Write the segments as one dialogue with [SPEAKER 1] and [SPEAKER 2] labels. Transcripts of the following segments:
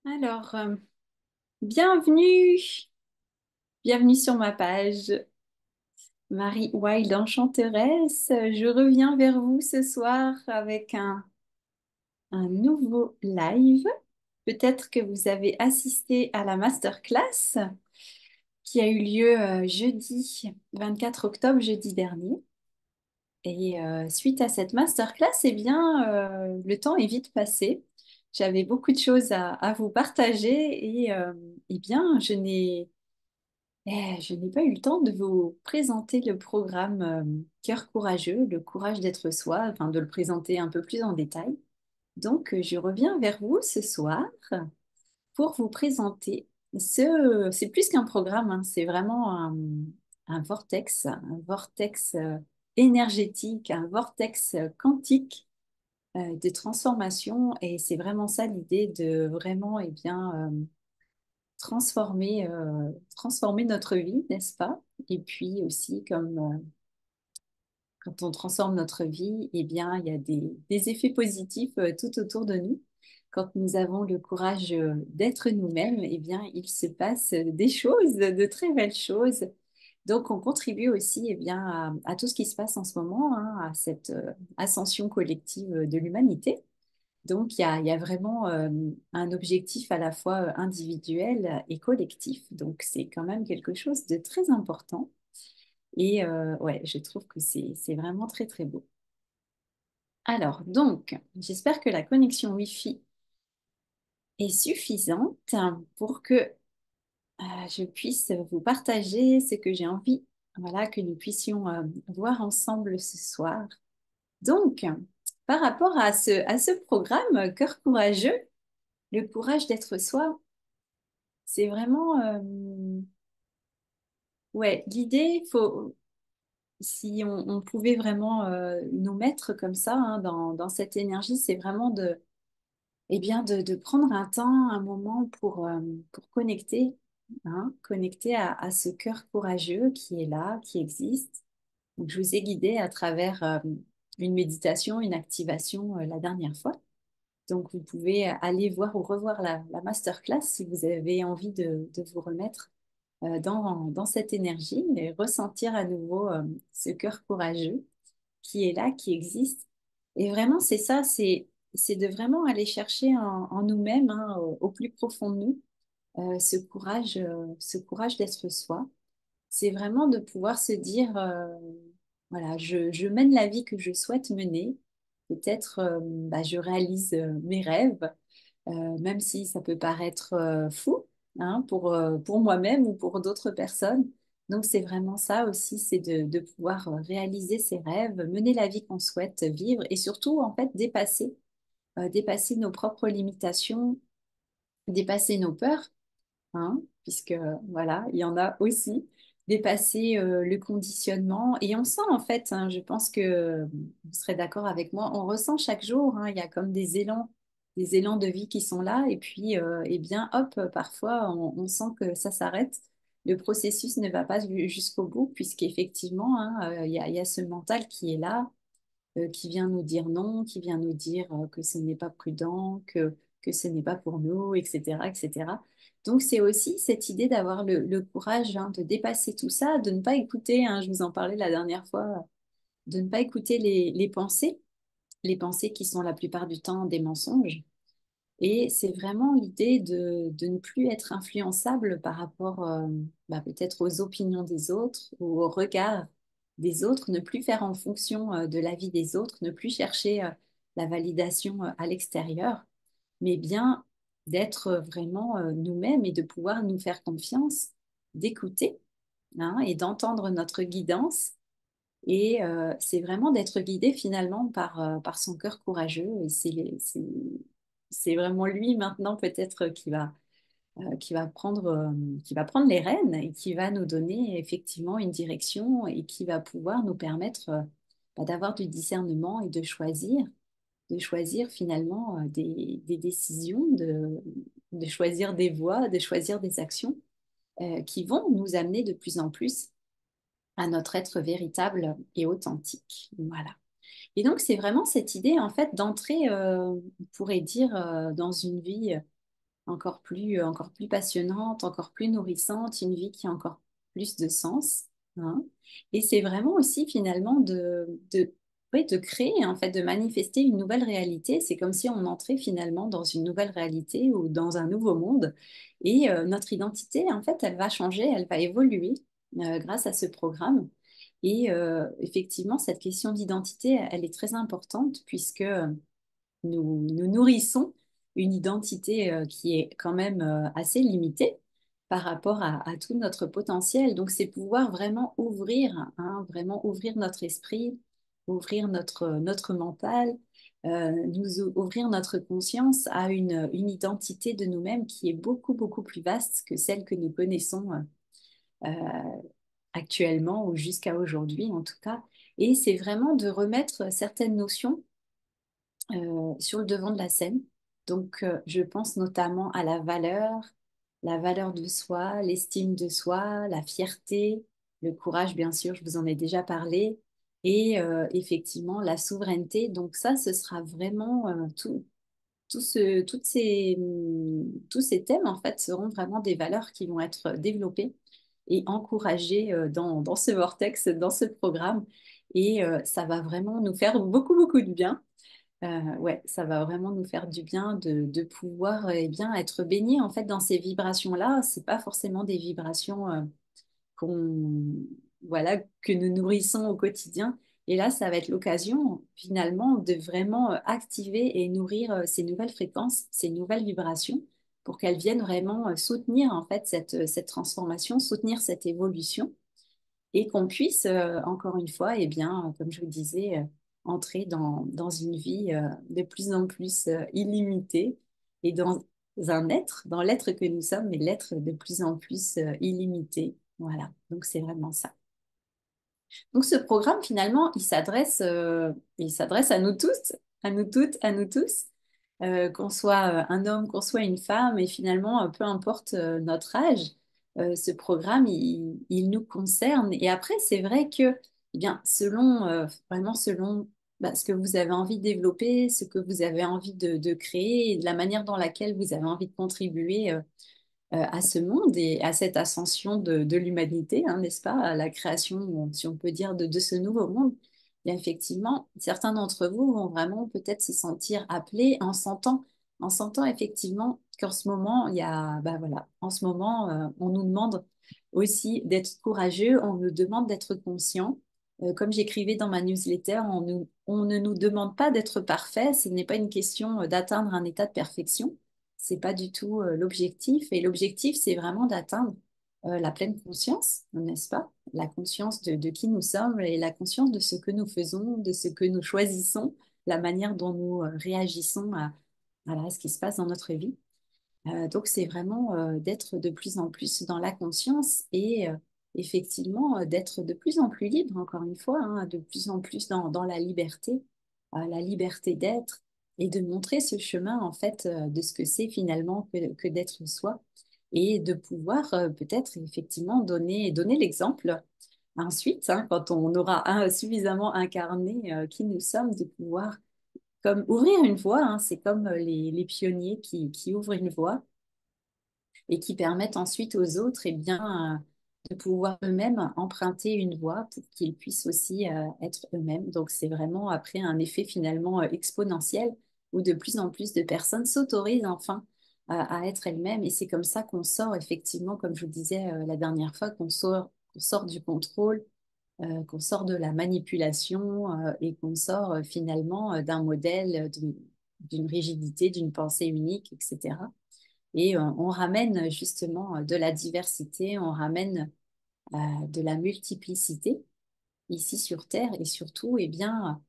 [SPEAKER 1] Alors, bienvenue, bienvenue sur ma page, Marie Wild Enchanteresse. Je reviens vers vous ce soir avec un nouveau live. Peut-être que vous avez assisté à la masterclass qui a eu lieu jeudi 24 octobre, jeudi dernier. Et suite à cette masterclass, eh bien, le temps est vite passé. J'avais beaucoup de choses à vous partager et eh bien, je n'ai pas eu le temps de vous présenter le programme Cœur courageux, le courage d'être soi, enfin de le présenter un peu plus en détail. Donc, je reviens vers vous ce soir pour vous présenter c'est plus qu'un programme, hein, c'est vraiment un vortex énergétique, un vortex quantique de transformation. Et c'est vraiment ça l'idée de vraiment, eh bien, transformer notre vie, n'est-ce pas? Et puis aussi, comme quand on transforme notre vie, eh bien, il y a des effets positifs tout autour de nous. Quand nous avons le courage d'être nous-mêmes, eh bien, il se passe des choses, de très belles choses. Donc, on contribue aussi, eh bien, à tout ce qui se passe en ce moment, hein, à cette ascension collective de l'humanité. Donc, il y a vraiment un objectif à la fois individuel et collectif. Donc, c'est quand même quelque chose de très important. Et ouais, je trouve que c'est vraiment très, très beau. Alors, donc, j'espère que la connexion Wi-Fi est suffisante pour que je puisse vous partager ce que j'ai envie, voilà, que nous puissions voir ensemble ce soir. Donc, par rapport à ce programme Cœur courageux, le courage d'être soi, c'est vraiment, ouais, l'idée, si on pouvait vraiment nous mettre comme ça hein, dans cette énergie, c'est vraiment eh bien, de prendre un temps, un moment pour connecter, hein, connecter à ce cœur courageux qui est là, qui existe. Donc, je vous ai guidé à travers une méditation, une activation la dernière fois. Donc, vous pouvez aller voir ou revoir la masterclass si vous avez envie de vous remettre dans cette énergie et ressentir à nouveau ce cœur courageux qui est là, qui existe. Et vraiment, c'est ça, c'est de vraiment aller chercher en nous-mêmes, hein, au plus profond de nous, ce courage d'être soi. C'est vraiment de pouvoir se dire, voilà, je mène la vie que je souhaite mener. Peut-être, bah, je réalise mes rêves, même si ça peut paraître fou, hein, pour moi-même ou pour d'autres personnes. Donc, c'est vraiment ça aussi, c'est de pouvoir réaliser ses rêves, mener la vie qu'on souhaite vivre et surtout, en fait, dépasser nos propres limitations, dépasser nos peurs hein, puisque voilà, il y en a aussi, dépasser le conditionnement. Et on sent en fait, hein, je pense que vous serez d'accord avec moi, on ressent chaque jour, hein, il y a comme des élans de vie qui sont là, et puis, eh bien, hop, parfois, on sent que ça s'arrête. Le processus ne va pas jusqu'au bout, puisqu'effectivement, hein, il y a ce mental qui est là, qui vient nous dire non, qui vient nous dire que ce n'est pas prudent, que ce n'est pas pour nous, etc., etc. Donc, c'est aussi cette idée d'avoir le courage hein, de dépasser tout ça, de ne pas écouter, hein, je vous en parlais la dernière fois, de ne pas écouter les pensées qui sont la plupart du temps des mensonges. Et c'est vraiment l'idée de ne plus être influençable par rapport bah, peut-être aux opinions des autres ou au regard des autres, ne plus faire en fonction de l'avis des autres, ne plus chercher la validation à l'extérieur, mais bien d'être vraiment nous-mêmes et de pouvoir nous faire confiance, d'écouter hein, et d'entendre notre guidance. Et c'est vraiment d'être guidé finalement par son cœur courageux. Et c'est vraiment lui maintenant peut-être qui va prendre les rênes et qui va nous donner effectivement une direction et qui va pouvoir nous permettre bah, d'avoir du discernement et de choisir finalement des décisions, de choisir des voies, de choisir des actions qui vont nous amener de plus en plus à notre être véritable et authentique. Voilà. Et donc, c'est vraiment cette idée, en fait, d'entrer, on pourrait dire, dans une vie. encore plus passionnante, encore plus nourrissante, une vie qui a encore plus de sens, hein. Et c'est vraiment aussi finalement oui, de créer, en fait, de manifester une nouvelle réalité. C'est comme si on entrait finalement dans une nouvelle réalité ou dans un nouveau monde. Et notre identité, en fait, elle va changer, elle va évoluer grâce à ce programme. Et effectivement, cette question d'identité, elle est très importante puisque nous nourrissons une identité qui est quand même assez limitée par rapport à tout notre potentiel. Donc, c'est pouvoir vraiment ouvrir, hein, vraiment ouvrir notre esprit, ouvrir notre mental, ouvrir notre conscience à une identité de nous-mêmes qui est beaucoup, beaucoup plus vaste que celle que nous connaissons euh, actuellement ou jusqu'à aujourd'hui en tout cas. Et c'est vraiment de remettre certaines notions sur le devant de la scène. Donc, je pense notamment à la valeur de soi, l'estime de soi, la fierté, le courage, bien sûr, je vous en ai déjà parlé, et effectivement la souveraineté. Donc ça, ce sera vraiment tous ces thèmes, en fait, seront vraiment des valeurs qui vont être développées et encouragées dans ce vortex, dans ce programme. Et ça va vraiment nous faire beaucoup, beaucoup de bien. Ouais, ça va vraiment nous faire du bien de pouvoir eh bien, être baigné en fait dans ces vibrations-là. C'est pas forcément des vibrations qu'on, voilà, que nous nourrissons au quotidien. Et là, ça va être l'occasion finalement de vraiment activer et nourrir ces nouvelles fréquences, ces nouvelles vibrations pour qu'elles viennent vraiment soutenir en fait cette transformation, soutenir cette évolution et qu'on puisse, encore une fois, eh bien, comme je vous disais, entrer dans une vie de plus en plus illimitée et dans un être, dans l'être que nous sommes, mais l'être de plus en plus illimité. Voilà, donc c'est vraiment ça. Donc ce programme, finalement, il s'adresse à nous tous, à nous toutes, à nous tous, qu'on soit un homme, qu'on soit une femme, et finalement, peu importe notre âge, ce programme, il nous concerne. Et après, c'est vrai que, eh bien, vraiment selon ce que vous avez envie de développer, ce que vous avez envie de créer, et de la manière dans laquelle vous avez envie de contribuer à ce monde et à cette ascension de l'humanité, hein, n'est-ce pas, à la création, si on peut dire, de ce nouveau monde. Et effectivement, certains d'entre vous vont vraiment peut-être se sentir appelés en sentant effectivement qu'en ce moment, il y a, bah voilà, en ce moment, on nous demande aussi d'être courageux, on nous demande d'être conscient. Comme j'écrivais dans ma newsletter, on ne nous demande pas d'être parfait, ce n'est pas une question d'atteindre un état de perfection. C'est pas du tout l'objectif. Et l'objectif, c'est vraiment d'atteindre la pleine conscience, n'est-ce pas? La conscience de qui nous sommes et la conscience de ce que nous faisons, de ce que nous choisissons, la manière dont nous réagissons voilà, à ce qui se passe dans notre vie. Donc, c'est vraiment d'être de plus en plus dans la conscience et effectivement d'être de plus en plus libre, encore une fois, hein, de plus en plus dans la liberté d'être et de montrer ce chemin, en fait, de ce que c'est finalement que d'être soi et de pouvoir peut-être effectivement donner l'exemple. Ensuite, hein, quand on aura suffisamment incarné qui nous sommes, de pouvoir comme ouvrir une voie, hein, c'est comme les pionniers qui ouvrent une voie et qui permettent ensuite aux autres eh bien, de pouvoir eux-mêmes emprunter une voie pour qu'ils puissent aussi être eux-mêmes. Donc c'est vraiment après un effet finalement exponentiel où de plus en plus de personnes s'autorisent enfin à être elles-mêmes. Et c'est comme ça qu'on sort effectivement, comme je vous disais la dernière fois, qu'on sort du contrôle, qu'on sort de la manipulation et qu'on sort finalement d'un modèle, d'une rigidité, d'une pensée unique, etc. Et on ramène justement de la diversité, on ramène de la multiplicité ici sur Terre et surtout, eh bien,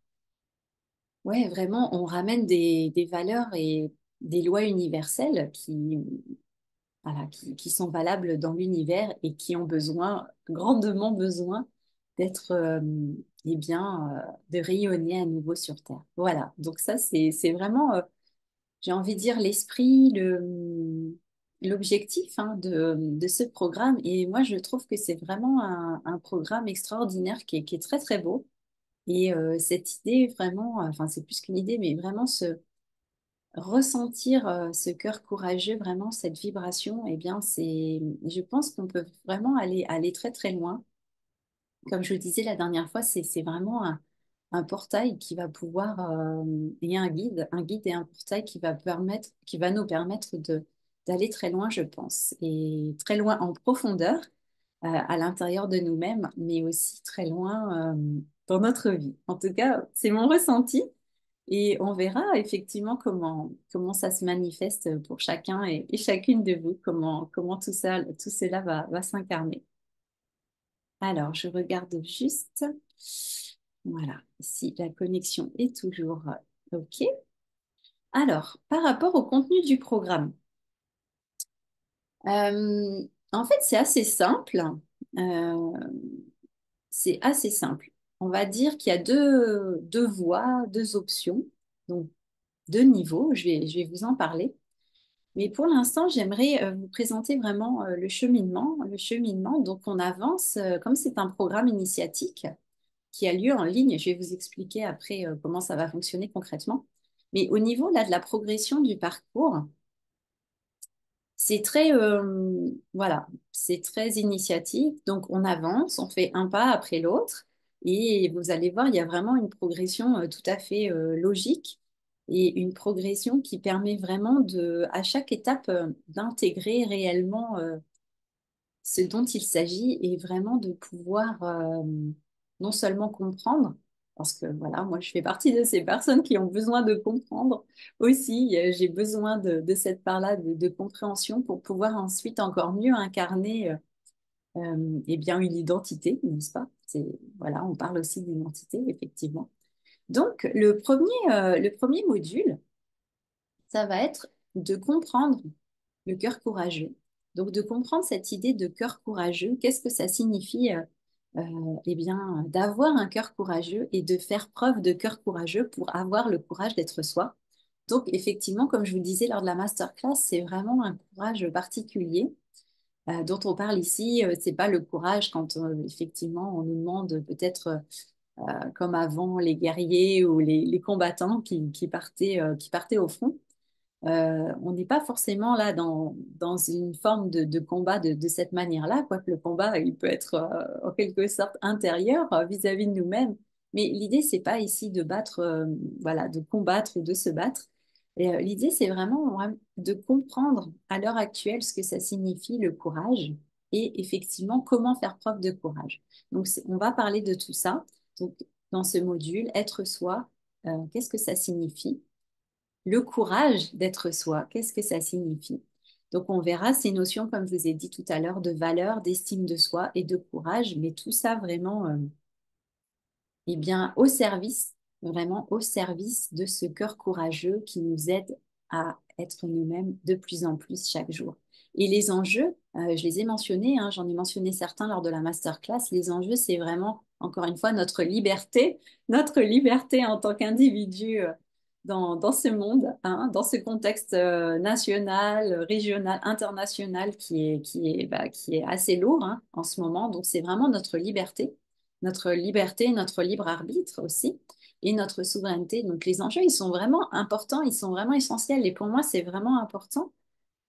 [SPEAKER 1] ouais, vraiment, on ramène des valeurs et des lois universelles voilà, qui sont valables dans l'univers et qui ont besoin, grandement besoin, d'être, eh bien, de rayonner à nouveau sur Terre. Voilà, donc ça, c'est vraiment j'ai envie de dire l'esprit, l'objectif hein, de ce programme. Et moi, je trouve que c'est vraiment un programme extraordinaire qui est très, très beau. Et cette idée, vraiment, enfin, c'est plus qu'une idée, mais vraiment ressentir ce cœur courageux, vraiment cette vibration, eh bien, je pense qu'on peut vraiment aller très très loin. Comme je le disais la dernière fois, c'est vraiment un portail qui va pouvoir, et un guide et un portail qui va nous permettre d'aller très loin, je pense, et très loin en profondeur, à l'intérieur de nous-mêmes, mais aussi très loin, dans notre vie. En tout cas, c'est mon ressenti. Et on verra effectivement comment ça se manifeste pour chacun et chacune de vous, comment tout cela va s'incarner. Alors, je regarde juste. Voilà, si la connexion est toujours OK. Alors, par rapport au contenu du programme, en fait, c'est assez simple. Euh, c'est assez simple. On va dire qu'il y a deux voies, deux options, donc deux niveaux. Je vais vous en parler. Mais pour l'instant, j'aimerais vous présenter vraiment le cheminement. Le cheminement, donc on avance, comme c'est un programme initiatique qui a lieu en ligne. Je vais vous expliquer après comment ça va fonctionner concrètement. Mais au niveau là de la progression du parcours, c'est très voilà, c'est très initiatique. Donc on avance, on fait un pas après l'autre, et vous allez voir, il y a vraiment une progression tout à fait logique et une progression qui permet vraiment à chaque étape d'intégrer réellement ce dont il s'agit est vraiment de pouvoir non seulement comprendre, parce que voilà, moi je fais partie de ces personnes qui ont besoin de comprendre aussi, j'ai besoin de cette part-là de compréhension pour pouvoir ensuite encore mieux incarner eh bien une identité, n'est-ce pas? Voilà, on parle aussi d'identité, effectivement. Donc, le premier module, ça va être de comprendre le cœur courageux. Donc, de comprendre cette idée de cœur courageux, qu'est-ce que ça signifie eh bien, d'avoir un cœur courageux et de faire preuve de cœur courageux pour avoir le courage d'être soi. Donc, effectivement, comme je vous le disais lors de la masterclass, c'est vraiment un courage particulier dont on parle ici. C'est pas le courage quand effectivement on nous demande peut-être comme avant les guerriers ou les combattants qui partaient au front. On n'est pas forcément là dans une forme de combat de cette manière-là, quoique le combat, il peut être en quelque sorte intérieur vis-à-vis de nous-mêmes. Mais l'idée, c'est pas ici de battre, voilà, de combattre ou de se battre. Et, l'idée, c'est vraiment de comprendre à l'heure actuelle ce que ça signifie le courage et effectivement comment faire preuve de courage. Donc, on va parler de tout ça. Donc, dans ce module, être soi, qu'est-ce que ça signifie? Le courage d'être soi, qu'est-ce que ça signifie? Donc, on verra ces notions, comme je vous ai dit tout à l'heure, de valeur, d'estime de soi et de courage, mais tout ça vraiment, eh bien, au service, vraiment au service de ce cœur courageux qui nous aide à être nous-mêmes de plus en plus chaque jour. Et les enjeux, je les ai mentionnés, hein, j'en ai mentionné certains lors de la masterclass. Les enjeux, c'est vraiment, encore une fois, notre liberté en tant qu'individu dans ce monde, hein, dans ce contexte national, régional, international qui est assez lourd hein, en ce moment. Donc, c'est vraiment notre liberté, notre libre arbitre aussi, et notre souveraineté. Donc les enjeux, ils sont vraiment importants, ils sont vraiment essentiels. Et pour moi, c'est vraiment important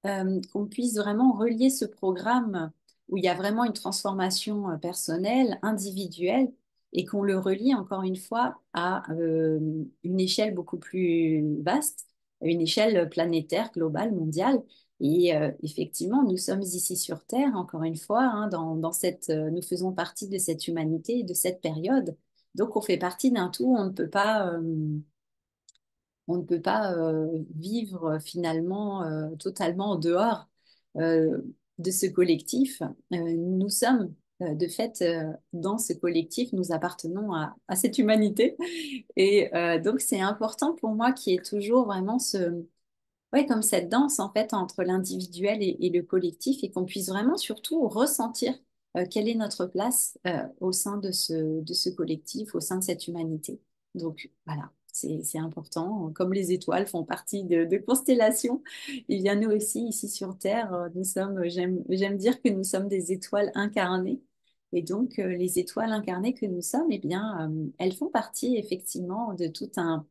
[SPEAKER 1] qu'on puisse vraiment relier ce programme où il y a vraiment une transformation personnelle, individuelle, et qu'on le relie encore une fois à une échelle beaucoup plus vaste, à une échelle planétaire, globale, mondiale. Et effectivement, nous sommes ici sur Terre, encore une fois, hein, nous faisons partie de cette humanité, de cette période. Donc, on fait partie d'un tout, on ne peut pas vivre finalement totalement en dehors euh, de ce collectif. Nous sommes de fait dans ce collectif, nous appartenons à cette humanité. Et donc c'est important pour moi qu'il y ait toujours vraiment ouais, comme cette danse en fait entre l'individuel et le collectif et qu'on puisse vraiment surtout ressentir quelle est notre place au sein de ce collectif, au sein de cette humanité. Donc voilà, c'est important. Comme les étoiles font partie de constellations, et bien nous aussi ici sur Terre, j'aime dire que nous sommes des étoiles incarnées. Et donc les étoiles incarnées que nous sommes, eh bien elles font partie effectivement de tout un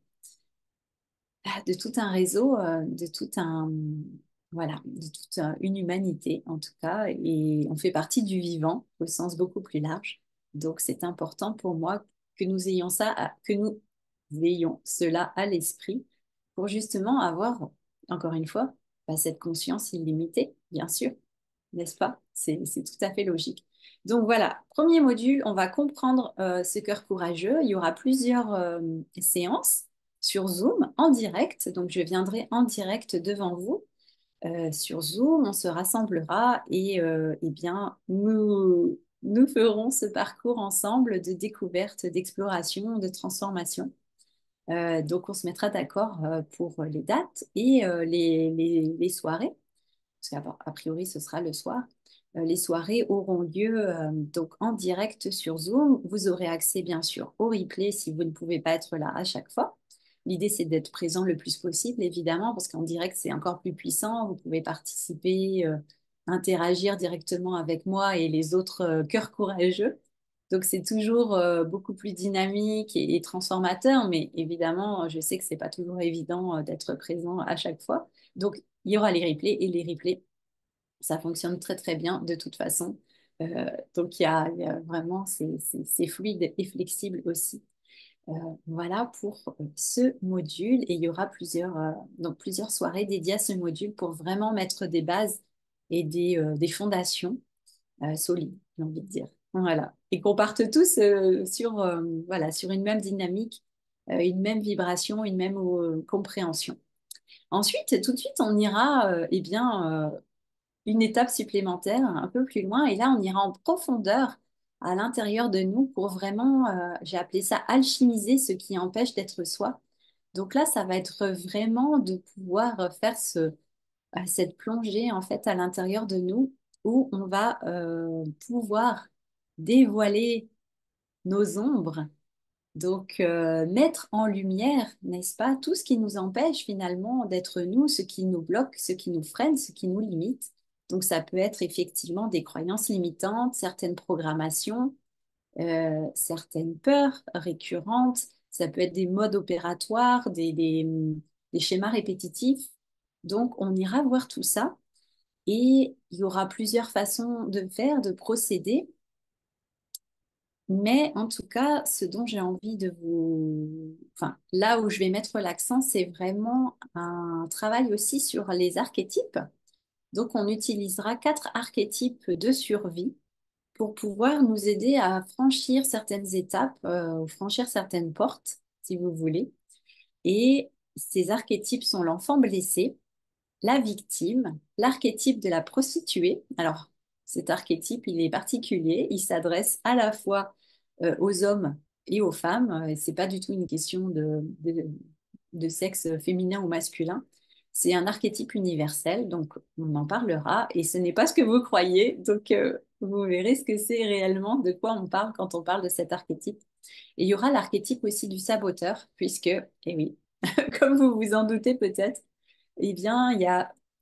[SPEAKER 1] de tout un réseau, de tout un, voilà, de toute une humanité en tout cas. Et on fait partie du vivant au sens beaucoup plus large. Donc c'est important pour moi que nous ayons ça, que nous ayons cela à l'esprit pour justement avoir, encore une fois, bah, cette conscience illimitée, bien sûr, n'est-ce pas? C'est tout à fait logique. Donc voilà, premier module, on va comprendre ce cœur courageux. Il y aura plusieurs séances sur Zoom en direct. Donc je viendrai en direct devant vous sur Zoom. On se rassemblera et eh bien nous ferons ce parcours ensemble de découverte, d'exploration, de transformation. Donc on se mettra d'accord pour les dates et les soirées parce qu'a priori ce sera le soir. Les soirées auront lieu donc en direct sur Zoom. Vous aurez accès bien sûr au replay si vous ne pouvez pas être là à chaque fois. L'idée c'est d'être présent le plus possible évidemment parce qu'en direct c'est encore plus puissant. Vous pouvez participer, interagir directement avec moi et les autres cœurs courageux. Donc c'est toujours beaucoup plus dynamique et transformateur, mais évidemment, je sais que c'est pas toujours évident d'être présent à chaque fois. Donc il y aura les replays et les replays, ça fonctionne très très bien de toute façon. Donc il y a vraiment, c'est fluide et flexible aussi. Euh, voilà pour ce module et il y aura donc plusieurs soirées dédiées à ce module pour vraiment mettre des bases et des fondations solides, j'ai envie de dire. Voilà. Et qu'on parte tous voilà, sur une même dynamique, une même vibration, une même compréhension. Ensuite, tout de suite, on ira eh bien, une étape supplémentaire, un peu plus loin, et là, on ira en profondeur à l'intérieur de nous pour vraiment, j'ai appelé ça alchimiser ce qui empêche d'être soi. Donc là, ça va être vraiment de pouvoir faire cette plongée en fait à l'intérieur de nous où on va pouvoir dévoiler nos ombres, donc, mettre en lumière, n'est-ce pas, tout ce qui nous empêche finalement d'être nous, ce qui nous bloque, ce qui nous freine, ce qui nous limite. Donc, ça peut être effectivement des croyances limitantes, certaines programmations, certaines peurs récurrentes. Ça peut être des modes opératoires, des schémas répétitifs. Donc, on ira voir tout ça et il y aura plusieurs façons de faire, de procéder. Mais en tout cas, ce dont j'ai envie de vous... Enfin, là où je vais mettre l'accent, c'est vraiment un travail aussi sur les archétypes. Donc, on utilisera 4 archétypes de survie pour pouvoir nous aider à franchir certaines étapes, ou franchir certaines portes, si vous voulez. Et ces archétypes sont l'enfant blessé, la victime, l'archétype de la prostituée. Alors, cet archétype, il est particulier. Il s'adresse à la fois aux hommes et aux femmes. C'est pas du tout une question de sexe féminin ou masculin. C'est un archétype universel, donc on en parlera. Et ce n'est pas ce que vous croyez, donc vous verrez ce que c'est réellement, de quoi on parle quand on parle de cet archétype. Et il y aura l'archétype aussi du saboteur, puisque, eh oui, comme vous vous en doutez peut-être, eh bien, il y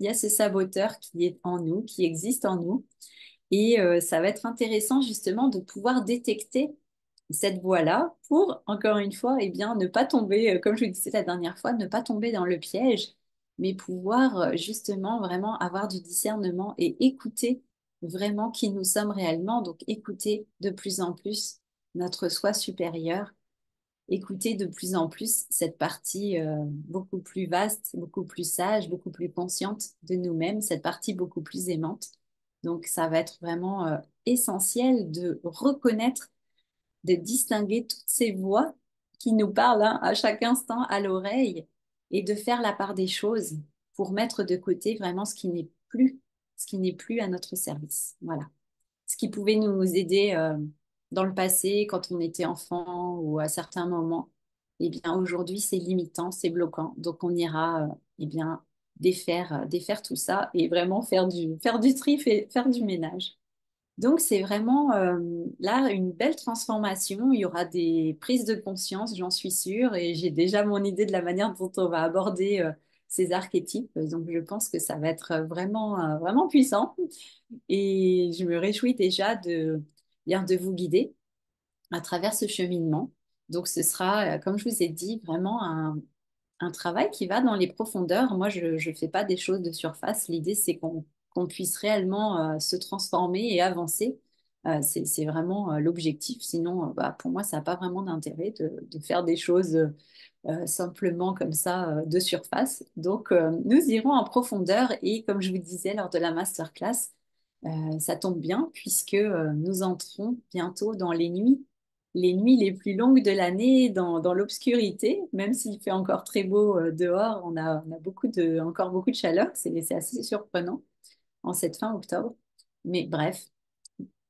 [SPEAKER 1] a ce saboteur qui est en nous, qui existe en nous. Et ça va être intéressant justement de pouvoir détecter cette voie-là pour, encore une fois, eh bien, ne pas tomber, comme je vous disais la dernière fois, ne pas tomber dans le piège, mais pouvoir justement vraiment avoir du discernement et écouter vraiment qui nous sommes réellement. Donc, écouter de plus en plus notre soi supérieur, écouter de plus en plus cette partie beaucoup plus vaste, beaucoup plus sage, beaucoup plus consciente de nous-mêmes, cette partie beaucoup plus aimante. Donc, ça va être vraiment essentiel de reconnaître, de distinguer toutes ces voix qui nous parlent hein, à chaque instant à l'oreille et de faire la part des choses pour mettre de côté vraiment ce qui n'est plus à notre service. Voilà ce qui pouvait nous aider dans le passé, quand on était enfant ou à certains moments, eh bien aujourd'hui c'est limitant, c'est bloquant. Donc on ira eh bien défaire tout ça et vraiment faire du tri, faire du ménage. Donc c'est vraiment là une belle transformation. Il y aura des prises de conscience, j'en suis sûre, et j'ai déjà mon idée de la manière dont on va aborder ces archétypes. Donc je pense que ça va être vraiment puissant. Et je me réjouis déjà bien de vous guider à travers ce cheminement. Donc, ce sera, comme je vous ai dit, vraiment un un travail qui va dans les profondeurs. Moi, je ne fais pas des choses de surface. L'idée, c'est qu'on puisse réellement se transformer et avancer. C'est vraiment l'objectif. Sinon, bah, pour moi, ça n'a pas vraiment d'intérêt de faire des choses simplement comme ça de surface. Donc, nous irons en profondeur et comme je vous disais lors de la masterclass, ça tombe bien puisque nous entrons bientôt dans les nuits les plus longues de l'année dans l'obscurité, même s'il fait encore très beau dehors, on a encore beaucoup de chaleur, c'est assez surprenant en cette fin octobre. Mais bref,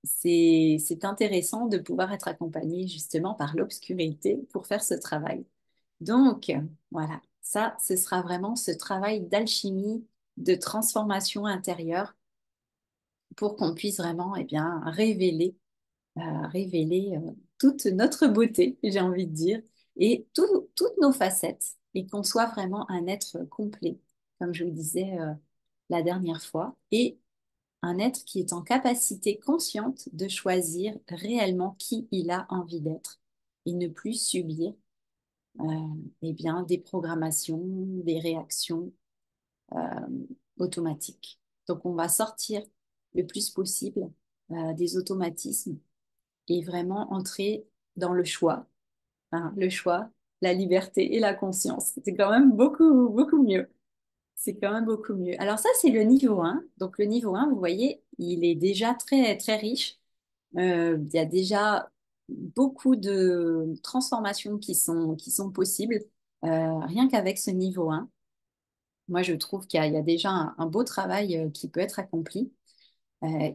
[SPEAKER 1] c'est intéressant de pouvoir être accompagné justement par l'obscurité pour faire ce travail. Donc, voilà, ça, ce sera vraiment ce travail d'alchimie, de transformation intérieure pour qu'on puisse vraiment eh bien, révéler toute notre beauté, j'ai envie de dire, et toutes nos facettes, et qu'on soit vraiment un être complet, comme je vous disais la dernière fois, et un être qui est en capacité consciente de choisir réellement qui il a envie d'être, et ne plus subir eh bien, des programmations, des réactions euh, automatiques. Donc, on va sortir le plus possible des automatismes et vraiment entrer dans le choix, hein, le choix, la liberté et la conscience. C'est quand même beaucoup, beaucoup mieux. C'est quand même beaucoup mieux. Alors ça, c'est le niveau 1. Donc le niveau 1, vous voyez, il est déjà très, très riche. Il y a déjà beaucoup de transformations qui sont possibles rien qu'avec ce niveau 1. Moi, je trouve il y a déjà un beau travail qui peut être accompli.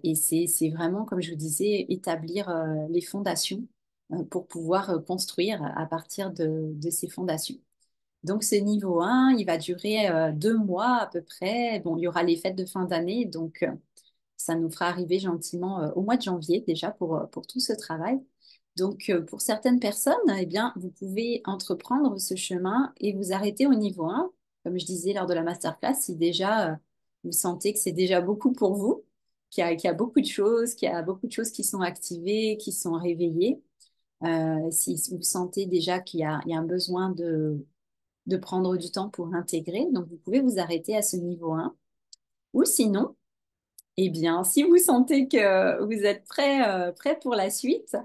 [SPEAKER 1] Et c'est vraiment, comme je vous disais, établir les fondations pour pouvoir construire à partir de ces fondations. Donc, ce niveau 1, il va durer 2 mois à peu près. Bon, il y aura les fêtes de fin d'année, donc ça nous fera arriver gentiment au mois de janvier déjà pour tout ce travail. Donc, pour certaines personnes, eh bien, vous pouvez entreprendre ce chemin et vous arrêter au niveau 1. Comme je disais lors de la masterclass, si déjà vous sentez que c'est déjà beaucoup pour vous, qu'il y a beaucoup de choses, qu'il y a beaucoup de choses qui sont activées, qui sont réveillées, si vous sentez déjà il y a un besoin de prendre du temps pour intégrer, donc vous pouvez vous arrêter à ce niveau 1. Ou sinon, eh bien, si vous sentez que vous êtes prêt pour la suite,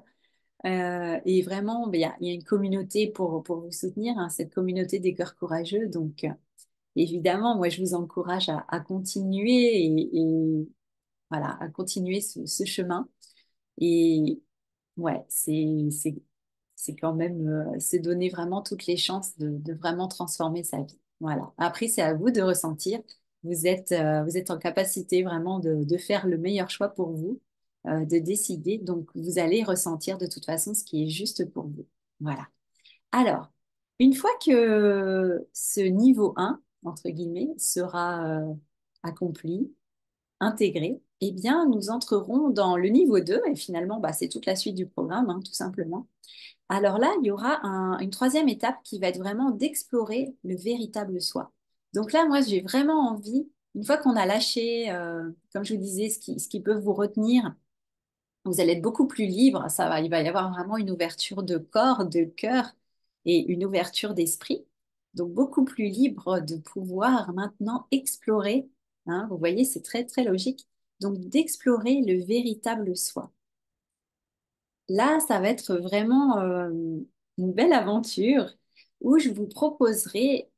[SPEAKER 1] et vraiment, ben, il y a une communauté pour vous soutenir, hein, cette communauté des cœurs courageux. Donc, évidemment, moi, je vous encourage à continuer et voilà, à continuer ce chemin. Et ouais, c'est quand même se donner vraiment toutes les chances de vraiment transformer sa vie. Voilà. Après, c'est à vous de ressentir. Vous êtes en capacité vraiment de faire le meilleur choix pour vous, de décider. Donc, vous allez ressentir de toute façon ce qui est juste pour vous. Voilà. Alors, une fois que ce niveau 1, entre guillemets, sera accompli, intégré, eh bien, nous entrerons dans le niveau 2 et finalement, bah, c'est toute la suite du programme, hein, tout simplement. Alors là, il y aura une troisième étape qui va être vraiment d'explorer le véritable soi. Donc là, moi, j'ai vraiment envie, une fois qu'on a lâché, comme je vous disais, ce qui peut vous retenir, vous allez être beaucoup plus libre. Il va y avoir vraiment une ouverture de corps, de cœur et une ouverture d'esprit. Donc beaucoup plus libre de pouvoir maintenant explorer. Hein, vous voyez, c'est très, très logique. Donc d'explorer le véritable soi. Là, ça va être vraiment une belle aventure où je vous proposerai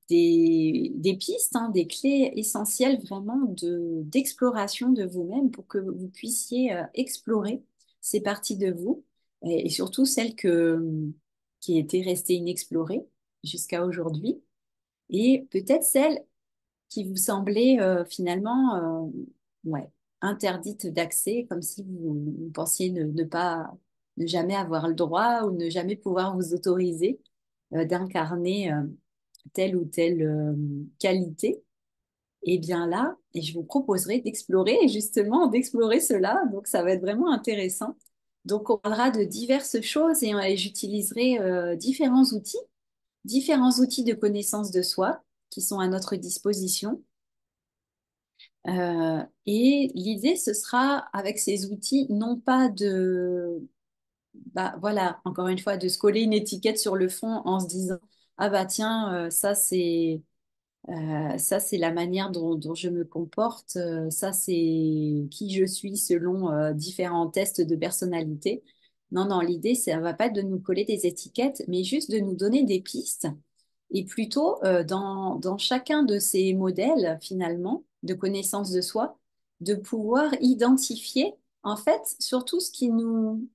[SPEAKER 1] des pistes, hein, des clés essentielles vraiment d'exploration de vous-même pour que vous puissiez explorer ces parties de vous et surtout celles qui étaient restées inexplorées jusqu'à aujourd'hui et peut-être celles qui vous semblaient finalement ouais, interdites d'accès, comme si vous pensiez ne jamais avoir le droit ou ne jamais pouvoir vous autoriser d'incarner telle ou telle qualité. Et bien là, et je vous proposerai d'explorer, et justement d'explorer cela. Donc ça va être vraiment intéressant. Donc on parlera de diverses choses et j'utiliserai différents outils de connaissance de soi qui sont à notre disposition. Et l'idée, ce sera avec ces outils, non pas bah voilà, encore une fois, de se coller une étiquette sur le fond en se disant, ah bah tiens, ça, c'est la manière dont je me comporte. Ça, c'est qui je suis selon différents tests de personnalité. Non, non, l'idée, ça va pas être de nous coller des étiquettes, mais juste de nous donner des pistes. Et plutôt, dans chacun de ces modèles, finalement, de connaissance de soi, de pouvoir identifier, en fait, surtout ce qui nous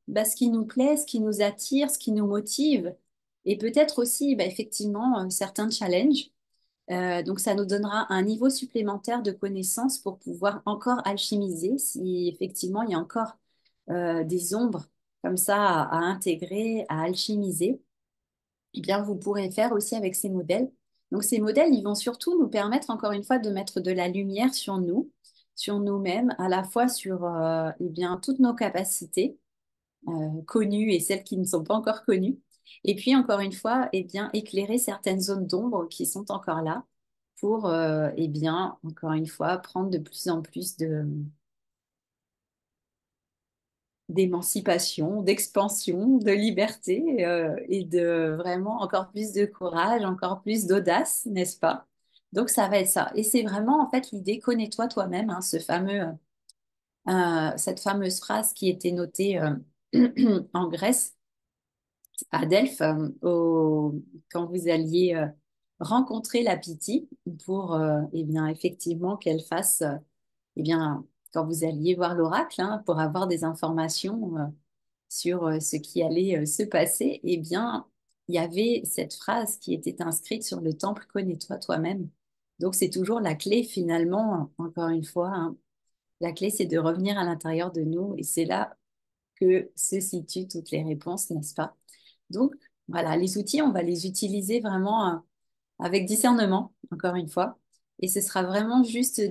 [SPEAKER 1] plaît, ce qui nous attire, ce qui nous motive, et peut-être aussi, bah, effectivement, certains challenges. Donc, ça nous donnera un niveau supplémentaire de connaissances pour pouvoir encore alchimiser si effectivement il y a encore des ombres comme ça à intégrer, à alchimiser. Eh bien, vous pourrez faire aussi avec ces modèles. Donc, ces modèles, ils vont surtout nous permettre, encore une fois, de mettre de la lumière sur nous, sur nous-mêmes, à la fois sur eh bien, toutes nos capacités connues et celles qui ne sont pas encore connues. Et puis, encore une fois, eh bien, éclairer certaines zones d'ombre qui sont encore là pour, eh bien, encore une fois, prendre de plus en plus d'émancipation, d'expansion, de liberté et de vraiment encore plus de courage, encore plus d'audace, n'est-ce pas? Donc, ça va être ça. Et c'est vraiment, en fait, l'idée, connais-toi toi-même, hein, cette fameuse phrase qui était notée en Grèce à Delphes, quand vous alliez rencontrer la Pythie pour, eh bien, effectivement, qu'elle fasse, eh bien, quand vous alliez voir l'oracle, hein, pour avoir des informations sur ce qui allait se passer, eh bien, il y avait cette phrase qui était inscrite sur le temple, connais-toi toi-même. Donc, c'est toujours la clé, finalement, encore une fois, hein. La clé, c'est de revenir à l'intérieur de nous et c'est là que se situent toutes les réponses, n'est-ce pas? Donc, voilà, les outils, on va les utiliser vraiment avec discernement, encore une fois. Et ce sera vraiment juste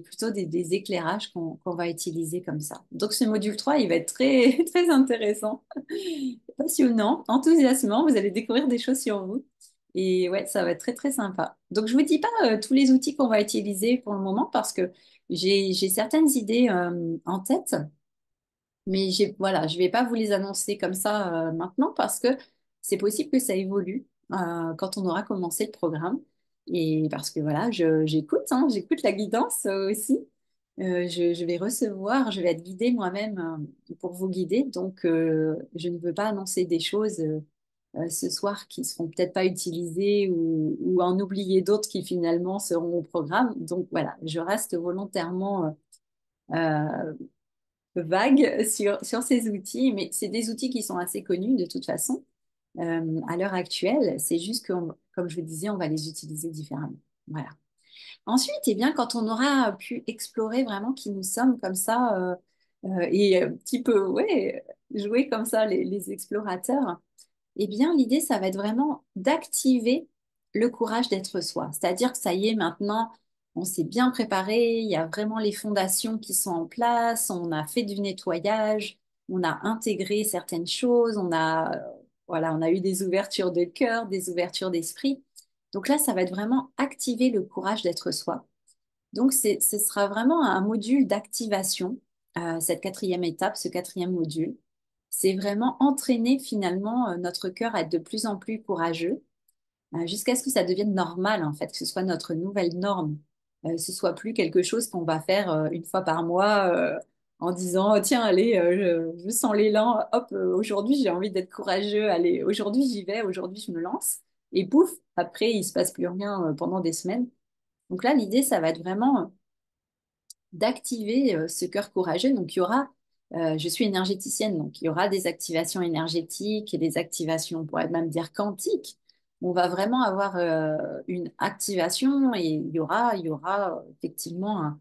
[SPEAKER 1] plutôt des éclairages qu'on va utiliser comme ça. Donc, ce module 3 il va être très, très intéressant, passionnant, enthousiasmant. Vous allez découvrir des choses sur vous. Et ouais, ça va être très, très sympa. Donc, je ne vous dis pas tous les outils qu'on va utiliser pour le moment parce que j'ai certaines idées en tête. Mais voilà, je ne vais pas vous les annoncer comme ça maintenant parce que c'est possible que ça évolue quand on aura commencé le programme. Et parce que voilà, j'écoute, hein, j'écoute la guidance aussi. Je vais recevoir, je vais être guidée moi-même pour vous guider. Donc, je ne veux pas annoncer des choses ce soir qui seront peut-être pas utilisées ou en oublier d'autres qui finalement seront au programme. Donc voilà, je reste volontairement vague sur ces outils, mais c'est des outils qui sont assez connus de toute façon à l'heure actuelle. C'est juste que, comme je vous disais, on va les utiliser différemment. Voilà. Ensuite, eh bien, quand on aura pu explorer vraiment qui nous sommes comme ça et un petit peu, ouais, jouer comme ça les explorateurs, eh bien, l'idée, ça va être vraiment d'activer le courage d'être soi. C'est-à-dire que ça y est, maintenant, on s'est bien préparé, il y a vraiment les fondations qui sont en place, on a fait du nettoyage, on a intégré certaines choses, voilà, on a eu des ouvertures de cœur, des ouvertures d'esprit. Donc là, ça va être vraiment activer le courage d'être soi. Donc, ce sera vraiment un module d'activation, cette quatrième étape, ce quatrième module. C'est vraiment entraîner finalement notre cœur à être de plus en plus courageux, jusqu'à ce que ça devienne normal, en fait, que ce soit notre nouvelle norme. Ce soit plus quelque chose qu'on va faire une fois par mois en disant, oh, tiens, allez, je sens l'élan, hop, aujourd'hui j'ai envie d'être courageux, allez, aujourd'hui j'y vais, aujourd'hui je me lance. Et pouf, après, il se passe plus rien pendant des semaines. Donc là, l'idée, ça va être vraiment d'activer ce cœur courageux. Donc, il y aura, je suis énergéticienne, donc il y aura des activations énergétiques et des activations, on pourrait même dire quantiques. On va vraiment avoir une activation et il y aura effectivement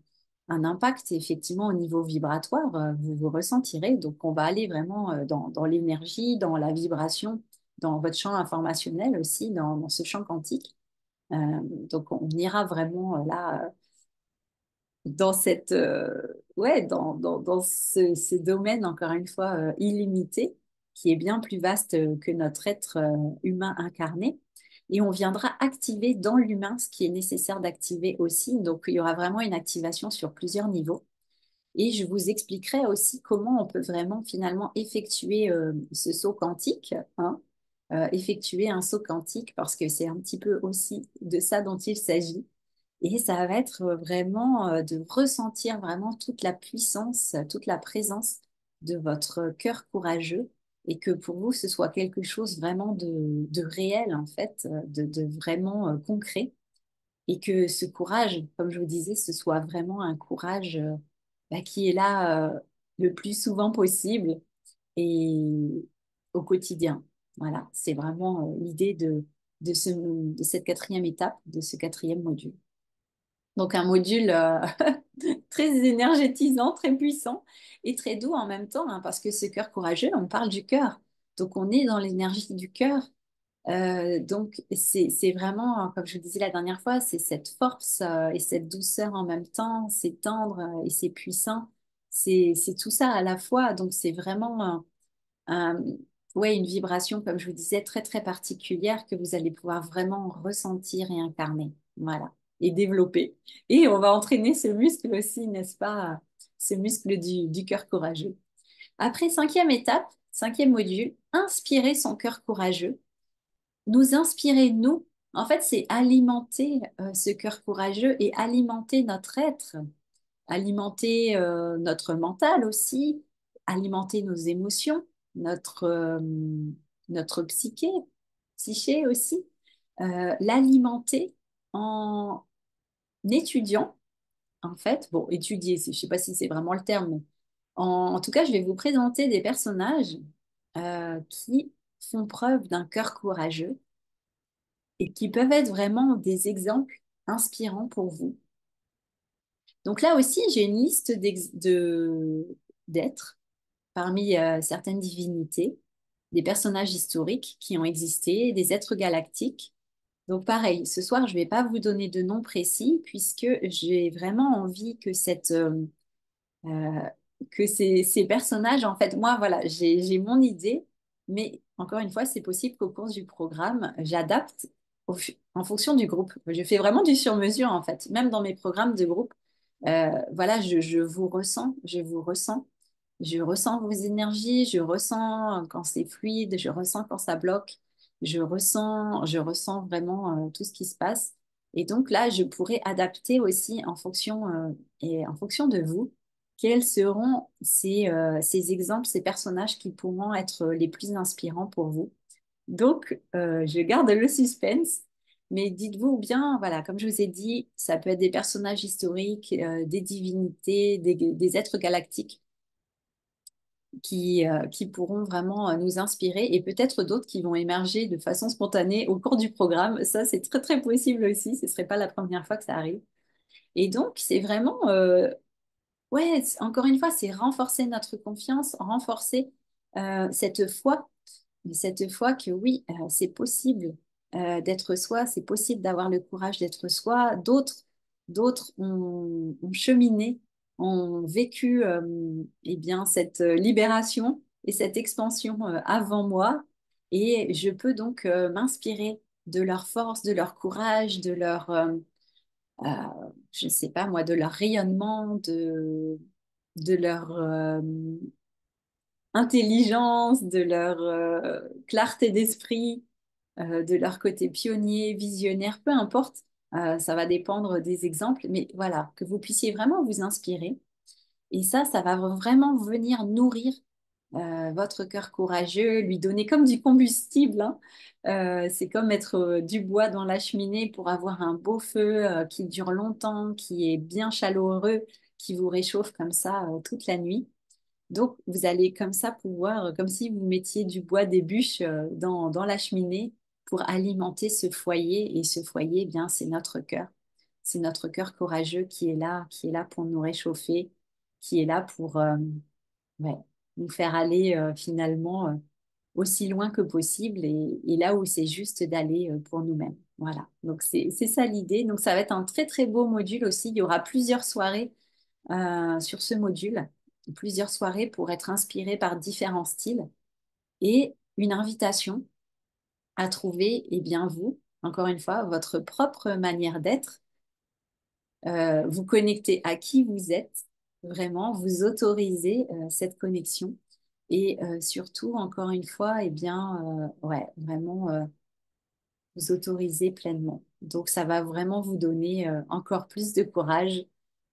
[SPEAKER 1] un impact effectivement au niveau vibratoire. Vous vous ressentirez. Donc, on va aller vraiment dans l'énergie, dans la vibration, dans votre champ informationnel aussi, dans ce champ quantique. Euh, donc, on ira vraiment là dans ouais, dans ce domaine, encore une fois, illimité, qui est bien plus vaste que notre être humain incarné. Et on viendra activer dans l'humain ce qui est nécessaire d'activer aussi. Donc, il y aura vraiment une activation sur plusieurs niveaux. Et je vous expliquerai aussi comment on peut vraiment finalement effectuer ce saut quantique, hein, effectuer un saut quantique parce que c'est un petit peu aussi de ça dont il s'agit. Et ça va être vraiment de ressentir vraiment toute la puissance, toute la présence de votre cœur courageux et que pour vous, ce soit quelque chose vraiment de réel, en fait, de vraiment concret. Et que ce courage, comme je vous disais, ce soit vraiment un courage qui est là le plus souvent possible et au quotidien. Voilà, c'est vraiment l'idée de cette quatrième étape, de ce quatrième module. Donc un module très énergétisant, très puissant et très doux en même temps, hein, parce que ce cœur courageux, on parle du cœur. Donc on est dans l'énergie du cœur. Donc c'est vraiment, comme je vous disais la dernière fois, c'est cette force et cette douceur en même temps, c'est tendre et c'est puissant. C'est tout ça à la fois. Donc c'est vraiment un- ouais, une vibration, comme je vous disais, très très particulière que vous allez pouvoir vraiment ressentir et incarner. Voilà. Et développer. Et on va entraîner ce muscle aussi, n'est-ce pas? Ce muscle du cœur courageux. Après, cinquième étape, cinquième module, inspirer son cœur courageux. Nous inspirer, nous. En fait, c'est alimenter ce cœur courageux et alimenter notre être, alimenter notre mental aussi, alimenter nos émotions, notre psyché aussi, l'alimenter en étudiant, en fait, bon, étudier, je ne sais pas si c'est vraiment le terme, mais en tout cas, je vais vous présenter des personnages qui font preuve d'un cœur courageux et qui peuvent être vraiment des exemples inspirants pour vous. Donc là aussi, j'ai une liste d'êtres parmi certaines divinités, des personnages historiques qui ont existé, des êtres galactiques. Donc pareil, ce soir, je ne vais pas vous donner de nom précis puisque j'ai vraiment envie euh, que ces personnages, en fait, moi, voilà, j'ai mon idée, mais encore une fois, c'est possible qu'au cours du programme, j'adapte en fonction du groupe. Je fais vraiment du sur-mesure, en fait, même dans mes programmes de groupe. Voilà, je vous ressens, je vous ressens. Je ressens vos énergies, je ressens quand c'est fluide, je ressens quand ça bloque, je ressens vraiment tout ce qui se passe. Et donc là, je pourrais adapter aussi et en fonction de vous, quels seront ces exemples, ces personnages qui pourront être les plus inspirants pour vous. Donc, je garde le suspense, mais dites-vous bien, voilà, comme je vous ai dit, ça peut être des personnages historiques, des divinités, des êtres galactiques qui pourront vraiment nous inspirer et peut-être d'autres qui vont émerger de façon spontanée au cours du programme. Ça, c'est très, très possible aussi. Ce ne serait pas la première fois que ça arrive. Et donc, c'est vraiment, ouais, encore une fois, c'est renforcer notre confiance, renforcer cette foi que oui, c'est possible d'être soi, c'est possible d'avoir le courage d'être soi. D'autres ont cheminé, ont vécu eh bien, cette libération et cette expansion avant moi. Et je peux donc m'inspirer de leur force, de leur courage, euh, je ne sais pas moi, de leur rayonnement, de leur intelligence, de leur clarté d'esprit, de leur côté pionnier, visionnaire, peu importe. Ça va dépendre des exemples, mais voilà, que vous puissiez vraiment vous inspirer. Et ça va vraiment venir nourrir votre cœur courageux, lui donner comme du combustible, hein. C'est comme mettre du bois dans la cheminée pour avoir un beau feu qui dure longtemps, qui est bien chaleureux, qui vous réchauffe comme ça toute la nuit. Donc, vous allez comme ça pouvoir, comme si vous mettiez du bois, des bûches dans la cheminée pour alimenter ce foyer. Et ce foyer, eh bien, c'est notre cœur. C'est notre cœur courageux qui est là pour nous réchauffer, qui est là pour ouais, nous faire aller finalement aussi loin que possible et là où c'est juste d'aller pour nous-mêmes. Voilà. Donc, c'est ça l'idée. Donc, ça va être un très, très beau module aussi. Il y aura plusieurs soirées sur ce module, plusieurs soirées pour être inspiré par différents styles et une invitation à trouver, eh bien, vous, encore une fois, votre propre manière d'être, vous connecter à qui vous êtes, vraiment vous autoriser cette connexion Et surtout, encore une fois, eh bien, ouais, vraiment vous autoriser pleinement. Donc, ça va vraiment vous donner encore plus de courage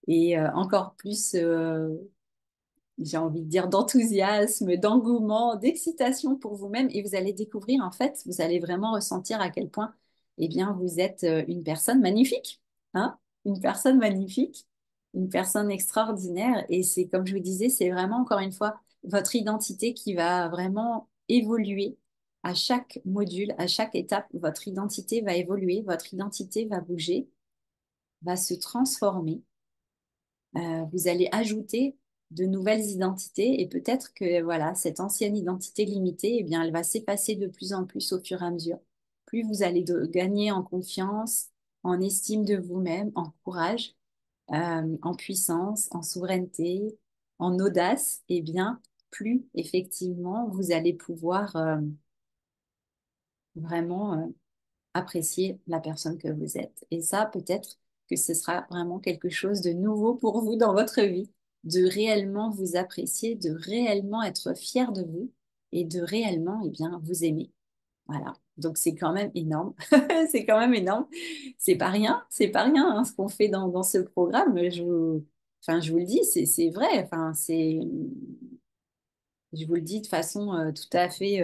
[SPEAKER 1] et encore plus j'ai envie de dire, d'enthousiasme, d'engouement, d'excitation pour vous-même. Et vous allez découvrir, en fait, vous allez vraiment ressentir à quel point, eh bien, vous êtes une personne magnifique, hein? Une personne magnifique, une personne extraordinaire. Et c'est, comme je vous disais, c'est vraiment, encore une fois, votre identité qui va vraiment évoluer à chaque module, à chaque étape. Votre identité va évoluer, votre identité va bouger, va se transformer. Vous allez ajouter de nouvelles identités et peut-être que voilà, cette ancienne identité limitée, eh bien, elle va s'effacer de plus en plus au fur et à mesure. Plus vous allez gagner en confiance, en estime de vous-même, en courage, en puissance, en souveraineté, en audace, eh bien, plus effectivement vous allez pouvoir vraiment apprécier la personne que vous êtes. Et ça, peut-être que ce sera vraiment quelque chose de nouveau pour vous dans votre vie, de réellement vous apprécier, de réellement être fier de vous et de réellement, eh bien, vous aimer. Voilà. Donc c'est quand même énorme. C'est quand même énorme. C'est pas rien hein, ce qu'on fait dans ce programme. Enfin, je vous le dis, c'est vrai. Enfin, je vous le dis de façon tout à fait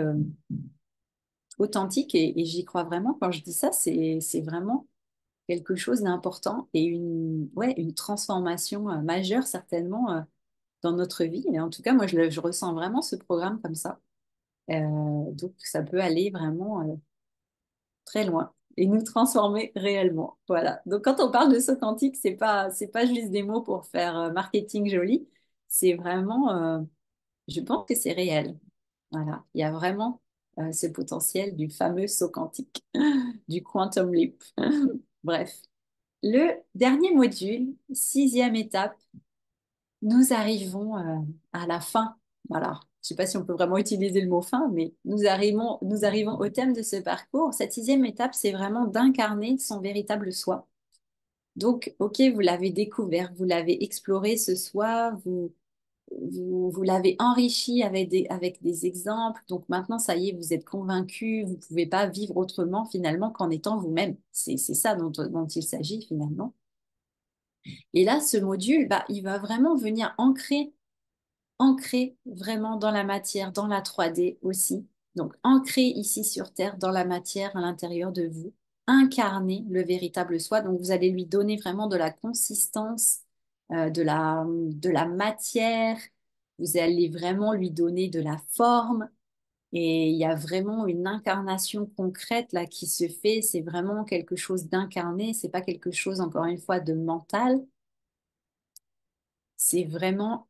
[SPEAKER 1] authentique et j'y crois vraiment. Quand je dis ça, c'est vraiment quelque chose d'important et ouais, une transformation majeure certainement dans notre vie. Et en tout cas, moi, je ressens vraiment ce programme comme ça. Donc, ça peut aller vraiment très loin et nous transformer réellement. Voilà. Donc, quand on parle de saut quantique, c'est pas juste des mots pour faire marketing joli. C'est vraiment, je pense que c'est réel. Voilà. Il y a vraiment ce potentiel du fameux saut quantique, du quantum leap. Bref. Le dernier module, sixième étape, nous arrivons à la fin. Voilà. Je ne sais pas si on peut vraiment utiliser le mot fin, mais nous arrivons au thème de ce parcours. Cette sixième étape, c'est vraiment d'incarner son véritable soi. Donc, ok, vous l'avez découvert, vous l'avez exploré ce soi, vous l'avez enrichi avec des exemples. Donc maintenant, ça y est, vous êtes convaincu, vous ne pouvez pas vivre autrement finalement qu'en étant vous-même. C'est ça dont il s'agit finalement. Et là, ce module, bah, il va vraiment venir ancrer vraiment dans la matière, dans la 3D aussi. Donc, ancrer ici sur Terre, dans la matière, à l'intérieur de vous. Incarner le véritable soi. Donc, vous allez lui donner vraiment de la consistance, de la matière. Vous allez vraiment lui donner de la forme. Et il y a vraiment une incarnation concrète là qui se fait. C'est vraiment quelque chose d'incarné. C'est pas quelque chose, encore une fois, de mental. C'est vraiment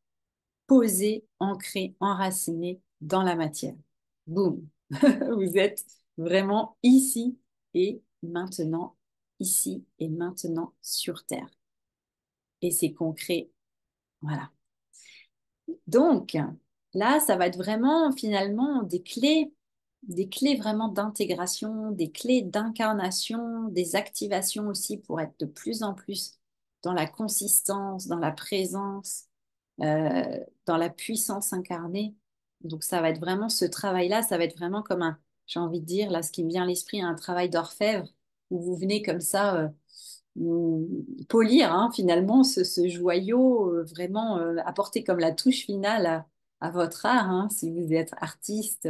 [SPEAKER 1] posé, ancré, enraciné dans la matière. Boum. Vous êtes vraiment ici et maintenant, ici et maintenant sur Terre. Et c'est concret. Voilà. Donc, là, ça va être vraiment finalement des clés vraiment d'intégration, des clés d'incarnation, des activations aussi pour être de plus en plus dans la consistance, dans la présence, dans la puissance incarnée. Donc, ça va être vraiment ce travail-là, ça va être vraiment comme un, j'ai envie de dire, là, ce qui me vient à l'esprit, un travail d'orfèvre où vous venez comme ça polir hein, finalement ce joyau, vraiment apporter comme la touche finale à votre art, hein, si vous êtes artiste.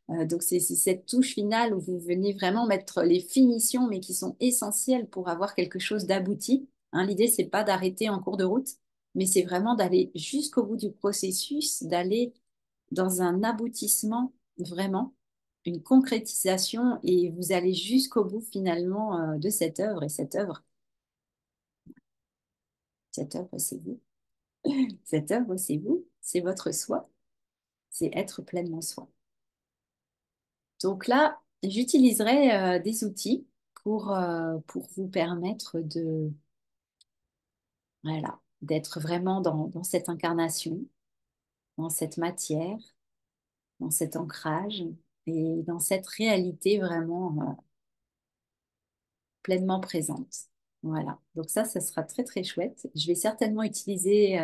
[SPEAKER 1] Donc c'est cette touche finale où vous venez vraiment mettre les finitions, mais qui sont essentielles pour avoir quelque chose d'abouti. Hein, l'idée, c'est pas d'arrêter en cours de route, mais c'est vraiment d'aller jusqu'au bout du processus, d'aller dans un aboutissement vraiment, une concrétisation, et vous allez jusqu'au bout finalement de cette œuvre. Et cette œuvre, c'est vous. Cette œuvre, c'est vous, c'est votre soi, c'est être pleinement soi. Donc là, j'utiliserai des outils pour vous permettre de, voilà, d'être vraiment dans cette incarnation, dans cette matière, dans cet ancrage et dans cette réalité vraiment pleinement présente. Voilà. Donc ça sera très très chouette. Je vais certainement utiliser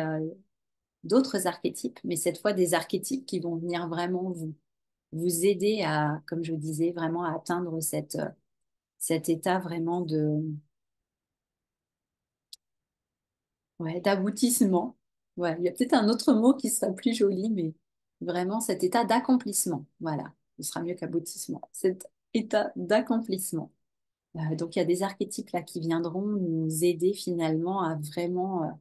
[SPEAKER 1] d'autres archétypes, mais cette fois des archétypes qui vont venir vraiment vous aider à, comme je disais, vraiment à atteindre cet état vraiment ouais, d'aboutissement. Ouais, il y a peut-être un autre mot qui sera plus joli, mais vraiment cet état d'accomplissement. Voilà, ce sera mieux qu'aboutissement. Cet état d'accomplissement. Donc, il y a des archétypes là qui viendront nous aider finalement à vraiment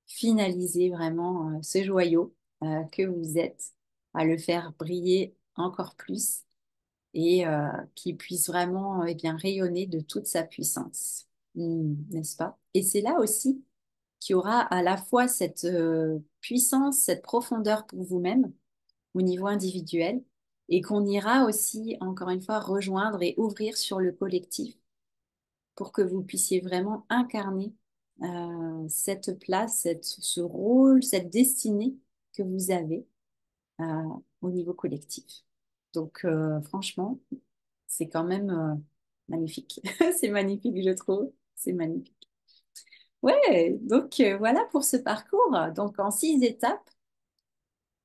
[SPEAKER 1] finaliser vraiment ce joyau que vous êtes, à le faire briller encore plus et qui puisse vraiment eh bien, rayonner de toute sa puissance. N'est-ce pas? Et c'est là aussi qu'il y aura à la fois cette puissance, cette profondeur pour vous-même au niveau individuel et qu'on ira aussi, encore une fois, rejoindre et ouvrir sur le collectif pour que vous puissiez vraiment incarner cette place, ce rôle, cette destinée que vous avez euh, au niveau collectif. Donc, franchement, c'est quand même magnifique. C'est magnifique, je trouve. C'est magnifique. Ouais, donc voilà pour ce parcours. Donc, en 6 étapes.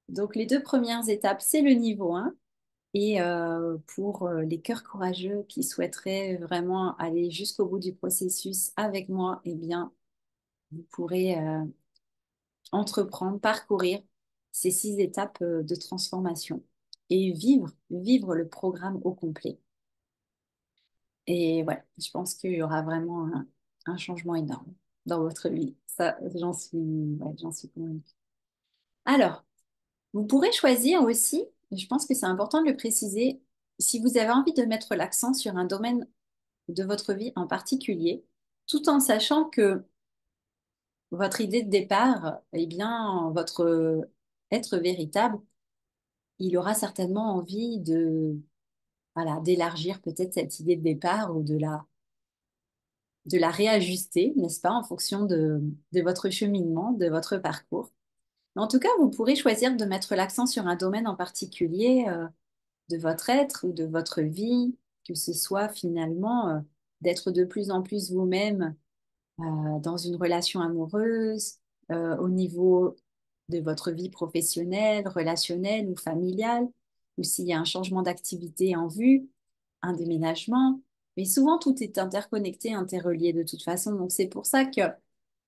[SPEAKER 1] Donc, les 2 premières étapes, c'est le niveau 1. Et pour les cœurs courageux qui souhaiteraient vraiment aller jusqu'au bout du processus avec moi, eh bien, vous pourrez entreprendre, parcourir ces 6 étapes de transformation et vivre le programme au complet. Et ouais, je pense qu'il y aura vraiment un changement énorme dans votre vie. Ça, j'en suis convaincue. Alors, vous pourrez choisir aussi, je pense que c'est important de le préciser, si vous avez envie de mettre l'accent sur un domaine de votre vie en particulier, tout en sachant que votre idée de départ, eh bien, votre être véritable, il aura certainement envie voilà, d'élargir peut-être cette idée de départ ou de la réajuster, n'est-ce pas, en fonction de votre cheminement, de votre parcours. Mais en tout cas, vous pourrez choisir de mettre l'accent sur un domaine en particulier de votre être ou de votre vie, que ce soit finalement d'être de plus en plus vous-même dans une relation amoureuse, au niveau de votre vie professionnelle, relationnelle ou familiale, ou s'il y a un changement d'activité en vue, un déménagement. Mais souvent, tout est interconnecté, interrelié de toute façon. Donc, c'est pour ça que,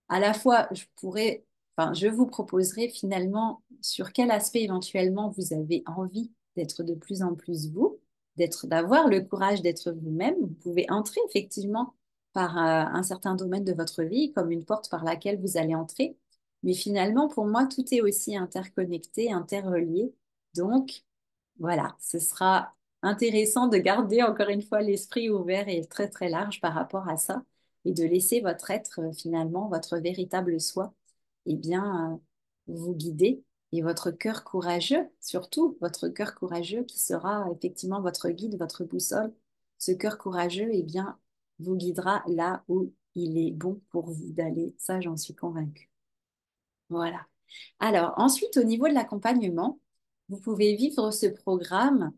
[SPEAKER 1] à la fois, je vous proposerai finalement sur quel aspect éventuellement vous avez envie d'être de plus en plus vous, d'avoir le courage d'être vous-même. Vous pouvez entrer effectivement par un certain domaine de votre vie, comme une porte par laquelle vous allez entrer. Mais finalement, pour moi, tout est aussi interconnecté, interrelié. Donc, voilà, ce sera intéressant de garder encore une fois l'esprit ouvert et très très large par rapport à ça et de laisser votre être finalement, votre véritable soi, eh bien, vous guider et votre cœur courageux, surtout votre cœur courageux qui sera effectivement votre guide, votre boussole. Ce cœur courageux, eh bien, vous guidera là où il est bon pour vous d'aller. Ça, j'en suis convaincue. Voilà. Alors, ensuite, au niveau de l'accompagnement, vous pouvez vivre ce programme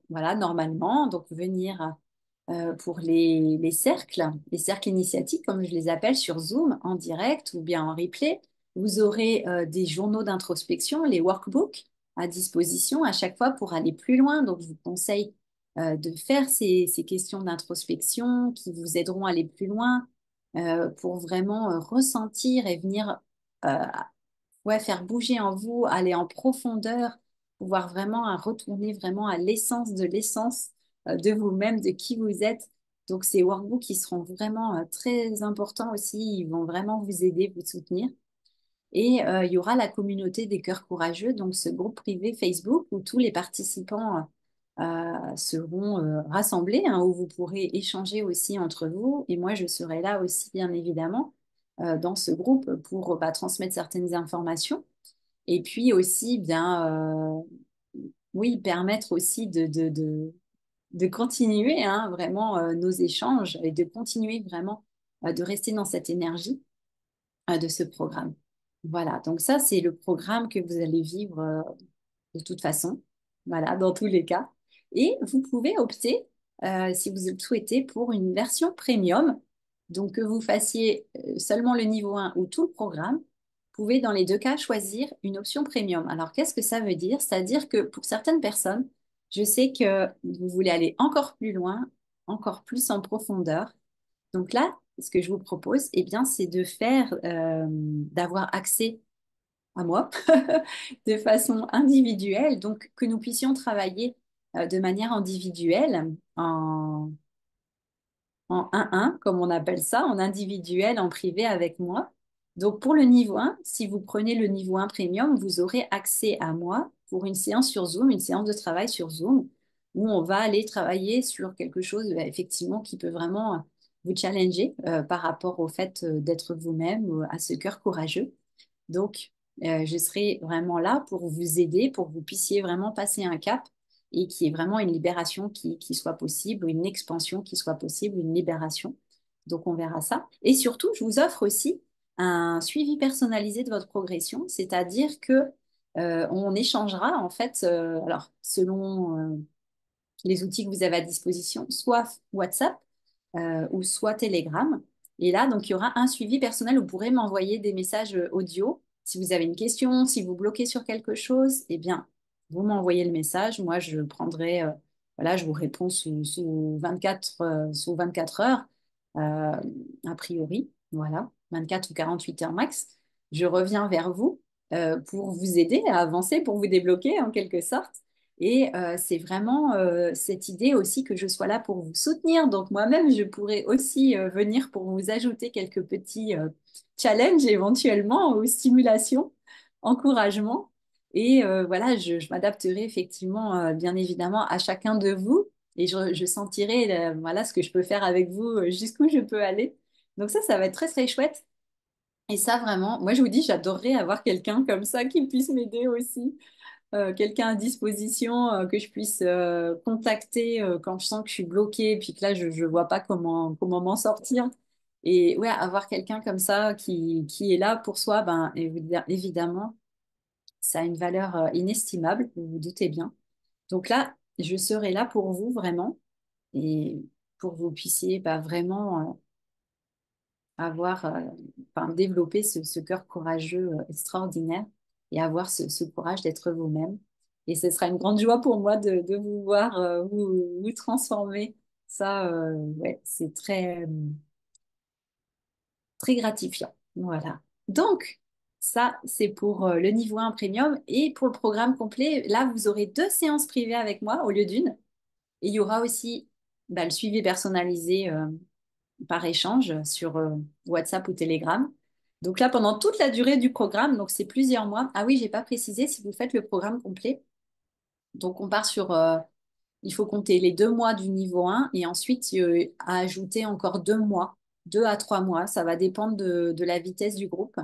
[SPEAKER 1] voilà, normalement, donc venir pour les cercles initiatiques, comme je les appelle, sur Zoom, en direct ou bien en replay. Vous aurez des journaux d'introspection, les workbooks à disposition à chaque fois pour aller plus loin. Donc, je vous conseille de faire ces questions d'introspection qui vous aideront à aller plus loin pour vraiment ressentir et venir euh, ouais, faire bouger en vous, aller en profondeur, pouvoir vraiment retourner vraiment à l'essence de vous-même, de qui vous êtes. Donc, ces workbooks qui seront vraiment très importants aussi, ils vont vraiment vous aider, vous soutenir. Et il y aura la communauté des cœurs courageux, donc ce groupe privé Facebook où tous les participants seront rassemblés, hein, où vous pourrez échanger aussi entre vous. Et moi, je serai là aussi, bien évidemment, dans ce groupe pour transmettre certaines informations. Et puis aussi, bien, oui, permettre aussi de continuer hein, vraiment nos échanges et de continuer vraiment de rester dans cette énergie de ce programme. Voilà, donc ça, c'est le programme que vous allez vivre de toute façon, voilà, dans tous les cas. Et vous pouvez opter, si vous le souhaitez, pour une version premium. Donc, que vous fassiez seulement le niveau 1 ou tout le programme, vous pouvez dans les deux cas choisir une option premium. Alors, qu'est-ce que ça veut dire? C'est-à-dire que pour certaines personnes, je sais que vous voulez aller encore plus loin, encore plus en profondeur. Donc là, ce que je vous propose, eh bien, c'est de faire, d'avoir accès à moi de façon individuelle, donc que nous puissions travailler de manière individuelle en 1-1, comme on appelle ça, en individuel, en privé avec moi. Donc pour le niveau 1, si vous prenez le niveau 1 premium, vous aurez accès à moi pour une séance sur Zoom, une séance de travail sur Zoom, où on va aller travailler sur quelque chose effectivement qui peut vraiment vous challenger par rapport au fait d'être vous-même, à ce cœur courageux. Donc, je serai vraiment là pour vous aider, pour que vous puissiez vraiment passer un cap et qu'il y ait vraiment une libération qui soit possible, une expansion qui soit possible, une libération. Donc, on verra ça. Et surtout, je vous offre aussi un suivi personnalisé de votre progression, c'est-à-dire que on échangera en fait, alors selon les outils que vous avez à disposition, soit WhatsApp ou soit Telegram. Et là, donc, il y aura un suivi personnel. Vous pourrez m'envoyer des messages audio. Si vous avez une question, si vous bloquez sur quelque chose, eh bien, vous m'envoyez le message. Moi, je prendrai, voilà, je vous réponds sous 24, sous 24 heures, euh, a priori. Voilà, 24 ou 48 heures max. Je reviens vers vous pour vous aider à avancer, pour vous débloquer en quelque sorte. Et c'est vraiment cette idée aussi que je sois là pour vous soutenir. Donc moi-même, je pourrais aussi venir pour vous ajouter quelques petits challenges éventuellement ou stimulations, encouragements. Et voilà, je m'adapterai effectivement, bien évidemment, à chacun de vous. Et je sentirai voilà, ce que je peux faire avec vous, jusqu'où je peux aller. Donc ça va être très, très chouette. Et ça, vraiment, moi, je vous dis, j'adorerais avoir quelqu'un comme ça qui puisse m'aider aussi quelqu'un à disposition que je puisse contacter quand je sens que je suis bloquée, puis que là, je ne vois pas comment m'en sortir. Et ouais, avoir quelqu'un comme ça qui est là pour soi, ben, évidemment, ça a une valeur inestimable, vous vous doutez bien. Donc là, je serai là pour vous vraiment et pour que vous puissiez bah, vraiment avoir, enfin, développer ce cœur courageux extraordinaire et avoir ce courage d'être vous-même. Et ce sera une grande joie pour moi de vous voir vous transformer. Ça, ouais, c'est très, très gratifiant. Voilà. Donc, ça, c'est pour le niveau 1 premium. Et pour le programme complet, là, vous aurez deux séances privées avec moi au lieu d'une. Et il y aura aussi bah, le suivi personnalisé par échange sur WhatsApp ou Telegram. Donc là, pendant toute la durée du programme, donc c'est plusieurs mois. Ah oui, j'ai pas précisé si vous faites le programme complet. Donc on part sur, il faut compter les 2 mois du niveau 1 et ensuite à ajouter encore 2 mois, 2 à 3 mois. Ça va dépendre de la vitesse du groupe.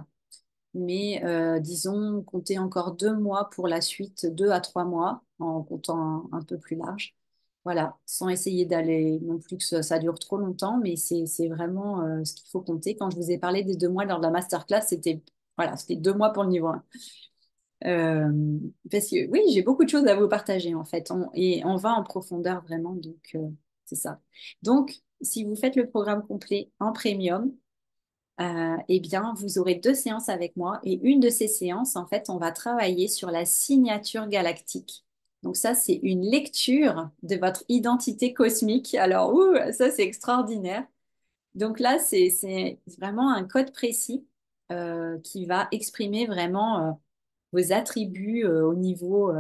[SPEAKER 1] Mais disons, compter encore 2 mois pour la suite, 2 à 3 mois, en comptant un peu plus large. Voilà, sans essayer d'aller non plus que ça dure trop longtemps, mais c'est vraiment ce qu'il faut compter. Quand je vous ai parlé des 2 mois lors de la masterclass, c'était voilà, c'était 2 mois pour le niveau 1. Euh, Parce que oui, j'ai beaucoup de choses à vous partager en fait, et on va en profondeur vraiment, donc c'est ça. Donc, si vous faites le programme complet en premium, eh bien, vous aurez 2 séances avec moi et une de ces séances, en fait, on va travailler sur la signature galactique. Donc ça, c'est une lecture de votre identité cosmique. Alors, ouh, ça, c'est extraordinaire. Donc là, c'est vraiment un code précis qui va exprimer vraiment vos attributs au niveau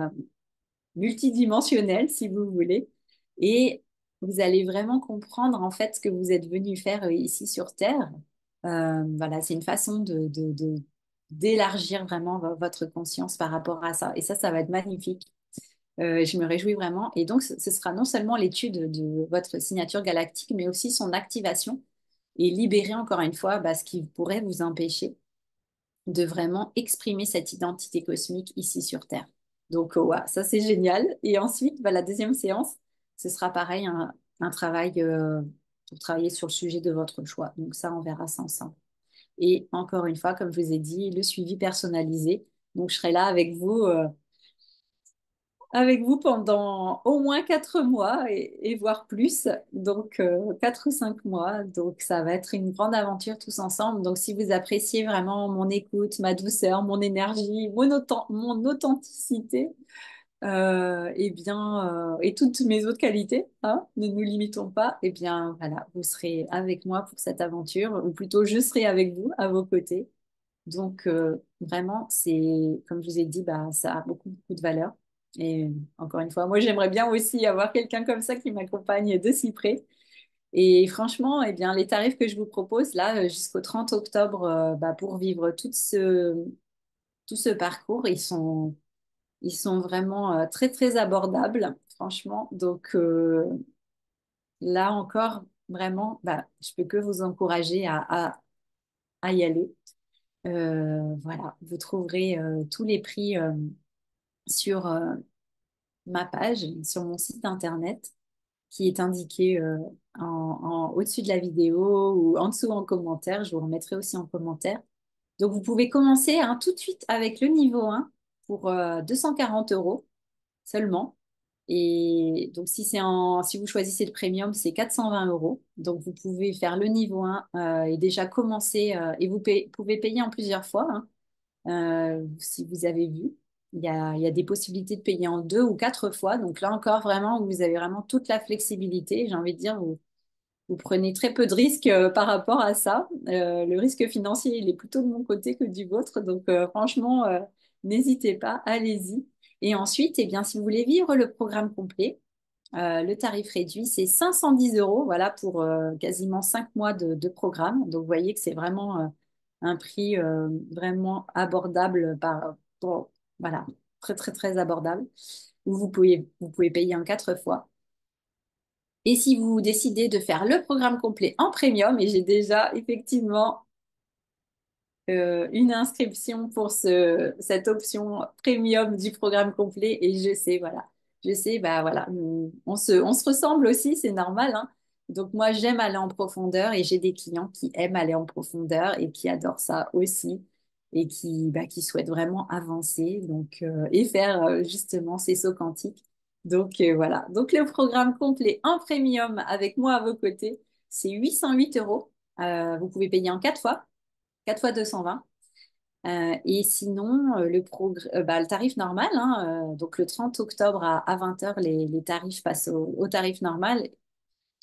[SPEAKER 1] multidimensionnel, si vous voulez. Et vous allez vraiment comprendre en fait ce que vous êtes venu faire ici sur Terre. Voilà, c'est une façon d'élargir vraiment votre conscience par rapport à ça. Et ça va être magnifique. Je me réjouis vraiment. Et donc, ce sera non seulement l'étude de votre signature galactique, mais aussi son activation et libérer encore une fois bah, ce qui pourrait vous empêcher de vraiment exprimer cette identité cosmique ici sur Terre. Donc, ouais, ça c'est génial. Et ensuite, bah, la deuxième séance, ce sera pareil, un travail pour travailler sur le sujet de votre choix. Donc ça, on verra ça ensemble. Et encore une fois, comme je vous ai dit, le suivi personnalisé. Donc, je serai là avec vous avec vous pendant au moins 4 mois et voire plus, donc 4 ou 5 mois. Donc ça va être une grande aventure tous ensemble. Donc si vous appréciez vraiment mon écoute, ma douceur, mon énergie, mon authenticité, eh bien, et toutes mes autres qualités, hein, ne nous limitons pas, eh bien voilà, vous serez avec moi pour cette aventure, ou plutôt je serai avec vous, à vos côtés. Donc, vraiment, c'est, comme je vous ai dit, bah, ça a beaucoup, beaucoup de valeur. Et encore une fois, moi, j'aimerais bien aussi avoir quelqu'un comme ça qui m'accompagne de si près. Et franchement, eh bien, les tarifs que je vous propose là, jusqu'au 30 octobre, bah, pour vivre tout ce parcours, ils sont vraiment très, très abordables, franchement. Donc, là encore, vraiment, bah, je peux que vous encourager à y aller. Voilà, vous trouverez tous les prix sur ma page, sur mon site internet, qui est indiqué au-dessus de la vidéo ou en dessous en commentaire. Je vous remettrai aussi en commentaire. Donc, vous pouvez commencer hein, tout de suite avec le niveau 1 pour 240 euros seulement. Et donc, si vous choisissez le premium, c'est 420 euros. Donc, vous pouvez faire le niveau 1 et déjà commencer. Et pouvez payer en plusieurs fois. Hein. Si vous avez vu. Il y a des possibilités de payer en 2 ou 4 fois. Donc là encore, vraiment, vous avez vraiment toute la flexibilité. J'ai envie de dire, vous prenez très peu de risques par rapport à ça. Le risque financier, il est plutôt de mon côté que du vôtre. Donc franchement, n'hésitez pas, allez-y. Et ensuite, eh bien, si vous voulez vivre le programme complet, le tarif réduit, c'est 510 euros, voilà, pour quasiment 5 mois de programme. Donc, vous voyez que c'est vraiment un prix vraiment abordable voilà, très, très, très abordable. Vous pouvez payer en 4 fois. Et si vous décidez de faire le programme complet en premium, et j'ai déjà effectivement une inscription pour cette option premium du programme complet et je sais, voilà, je sais, bah voilà, on se ressemble aussi, c'est normal, hein. Donc moi, j'aime aller en profondeur et j'ai des clients qui aiment aller en profondeur et qui adorent ça aussi et qui souhaitent vraiment avancer et faire justement ces sauts quantiques. Donc voilà, donc le programme complet en premium avec moi à vos côtés, c'est 808 euros. Vous pouvez payer en 4 fois. 4 fois 220. Et sinon, le tarif normal, hein, donc le 30 octobre à 20 heures, les tarifs passent au tarif normal.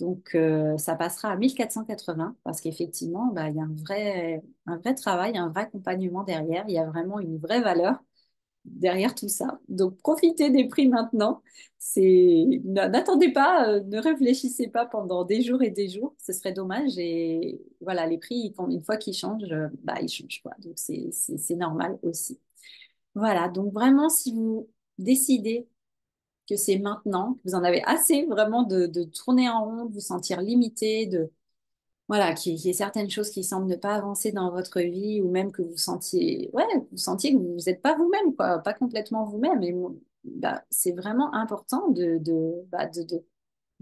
[SPEAKER 1] Donc, ça passera à 1480 parce qu'effectivement, bah, il y a un vrai travail, un vrai accompagnement derrière. Il y a vraiment une vraie valeur derrière tout ça. Donc, profitez des prix maintenant. N'attendez pas, ne réfléchissez pas pendant des jours et des jours. Ce serait dommage. Et voilà, les prix, une fois qu'ils changent, bah, ils changent quoi. Donc, c'est normal aussi. Voilà. Donc, vraiment, si vous décidez que c'est maintenant, que vous en avez assez vraiment de tourner en rond, de vous sentir limité, voilà, qu'il y ait certaines choses qui semblent ne pas avancer dans votre vie ou même que vous sentiez, ouais, vous sentiez que vous n'êtes pas vous-même, quoi, pas complètement vous-même. Et bah, c'est vraiment important de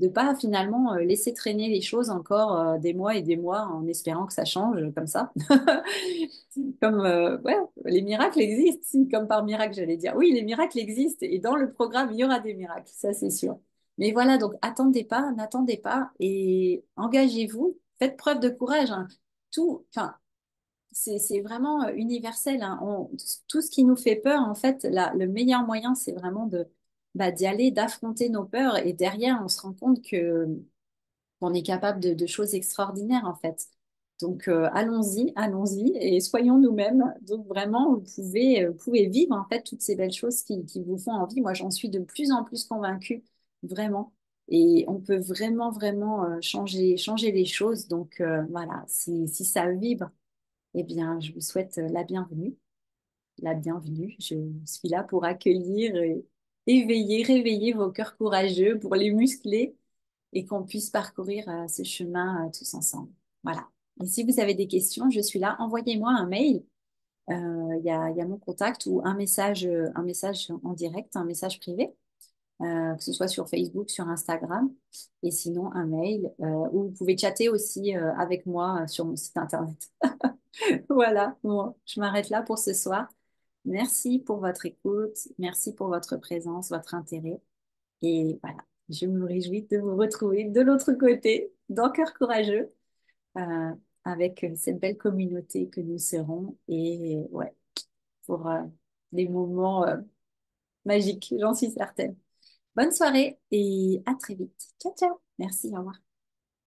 [SPEAKER 1] pas finalement laisser traîner les choses encore des mois et des mois en espérant que ça change comme ça. Comme, ouais, les miracles existent, si, comme par miracle, j'allais dire. Oui, les miracles existent et dans le programme, il y aura des miracles, ça c'est sûr. Mais voilà, donc attendez pas, n'attendez pas et engagez-vous, faites preuve de courage. Hein. Enfin, c'est vraiment universel. Hein. Tout ce qui nous fait peur, en fait, le meilleur moyen, c'est vraiment d'y aller, d'affronter nos peurs et derrière, on se rend compte qu'on est capable de choses extraordinaires en fait. Donc allons-y, allons-y et soyons nous-mêmes. Donc vraiment, vous pouvez vivre en fait toutes ces belles choses qui vous font envie. Moi, j'en suis de plus en plus convaincue, vraiment. Et on peut vraiment, vraiment changer les choses. Donc voilà, si ça vibre, eh bien, je vous souhaite la bienvenue. La bienvenue. Je suis là pour accueillir et éveiller, réveiller vos cœurs courageux, pour les muscler et qu'on puisse parcourir ce chemin tous ensemble. Voilà. Et si vous avez des questions, je suis là. Envoyez-moi un mail. Il y a mon contact ou un message en direct, un message privé, que ce soit sur Facebook, sur Instagram, et sinon un mail. Ou vous pouvez chatter aussi avec moi sur mon site internet. Voilà. Bon, je m'arrête là pour ce soir. Merci pour votre écoute, merci pour votre présence, votre intérêt. Et voilà, je me réjouis de vous retrouver de l'autre côté, dans Cœur Courageux, euh, avec cette belle communauté que nous serons. Et ouais, pour des moments magiques, j'en suis certaine. Bonne soirée et à très vite. Ciao, ciao. Merci, au revoir.